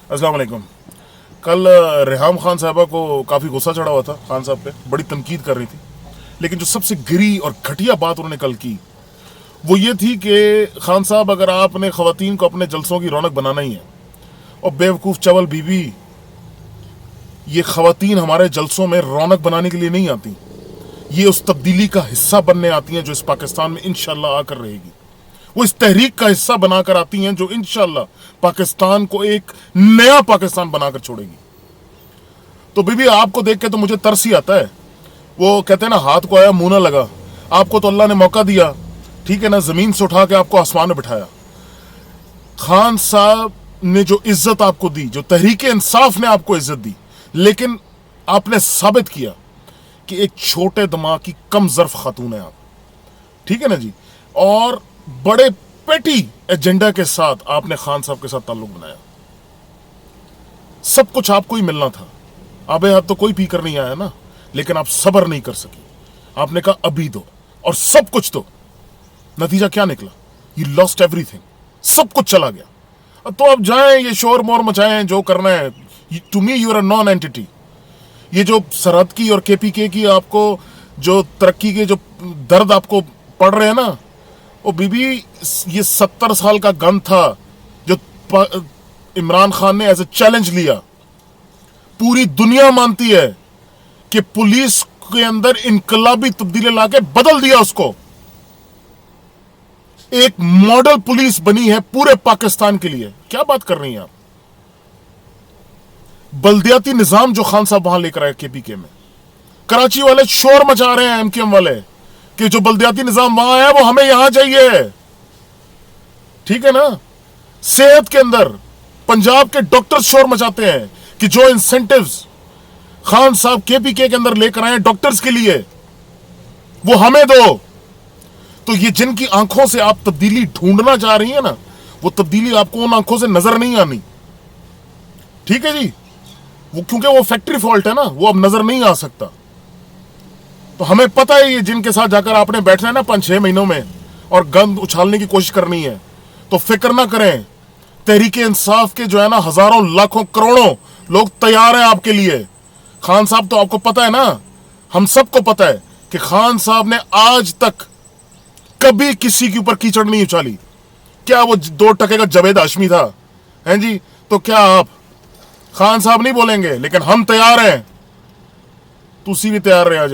अस्सलाम वालेकुम। कल रेहाम खान साहबा को काफ़ी गुस्सा चढ़ा हुआ था खान साहब पे, बड़ी तनकीद कर रही थी। लेकिन जो सबसे गिरी और घटिया बात उन्होंने कल की वो ये थी कि खान साहब, अगर आपने ख़वातीन को अपने जलसों की रौनक बनाना ही है, और बेवकूफ़ चवल बीबी, ये ख़वातीन हमारे जलसों में रौनक बनाने के लिए नहीं आती, ये उस तब्दीली का हिस्सा बनने आती हैं जो इस पाकिस्तान में इंशाल्लाह आकर रहेगी। वो इस तहरीक का हिस्सा बनाकर आती हैं जो इंशाल्लाह पाकिस्तान को एक नया पाकिस्तान बनाकर छोड़ेगी। तो बीबी, आपको देख के तो मुझे तरस ही आता है। वो कहते हैं ना, हाथ को आया मुंह ना लगा। आपको तो अल्लाह ने मौका दिया, ठीक है ना, जमीन से उठा के आपको आसमान में बिठाया। खान साहब ने जो इज्जत आपको दी, जो तहरीक इंसाफ ने आपको इज्जत दी, लेकिन आपने साबित किया कि एक छोटे दिमाग की कम ज़र्फ खातून है आप, ठीक है ना जी। और बड़े पेटी एजेंडा के साथ आपने खान साहब के साथ ताल्लुक बनाया। सब कुछ आपको ही मिलना था। अबे अब तो कोई पीकर नहीं आया ना, लेकिन आप सब्र नहीं कर सकी। आपने कहा अभी दो, और सब कुछ दो। नतीजा क्या निकला? यू लॉस्ट एवरीथिंग, सब कुछ चला गया। तो अब जाएं, ये शोर मोर मचाएं, जो करना है। To me you are a non entity. ये जो सरहद की और केपीके की आपको जो तरक्की के जो दर्द आपको पड़ रहे हैं ना, वो बीबी, ये 70 साल का गन था जो इमरान खान ने एज ए चैलेंज लिया। पूरी दुनिया मानती है कि पुलिस के अंदर इनकलाबी तब्दीली लाके बदल दिया उसको। एक मॉडल पुलिस बनी है पूरे पाकिस्तान के लिए। क्या बात कर रही हैं आप? बल्दियाती निजाम जो खान साहब वहां लेकर आए केपीके में, कराची वाले शोर मचा रहे हैं, एमकेएम वाले, कि जो बल्दियाती निजाम वहां है वो हमें यहां चाहिए, ठीक है ना। सेहत के अंदर पंजाब के डॉक्टर्स शोर मचाते हैं कि जो इंसेंटिव्स खान साहब केपीके के अंदर लेकर आए डॉक्टर्स के लिए, वो हमें दो। तो ये जिनकी आंखों से आप तब्दीली ढूंढना चाह रही है ना, वो तब्दीली आपको उन आंखों से नजर नहीं आनी, ठीक है जी। वो क्योंकि वो फैक्ट्री फॉल्ट है ना, वो अब नजर नहीं आ सकता। तो हमें पता है ये जिनके साथ जाकर आपने बैठना है ना 5-6 महीनों में, और गंद उछालने की कोशिश करनी है, तो फिक्र ना करें। तहरीक इंसाफ के जो है ना, हजारों लाखों करोड़ों लोग तैयार हैं आपके लिए। खान साहब तो आपको पता है ना, हम सबको पता है कि खान साहब ने आज तक कभी किसी के ऊपर कीचड़ नहीं उछाली। क्या वो 2 टके का जवेद हाशमी था, हैं जी? तो क्या आप खान साहब नहीं बोलेंगे? लेकिन हम तैयार हैं, तुसी भी तैयार रहे। आज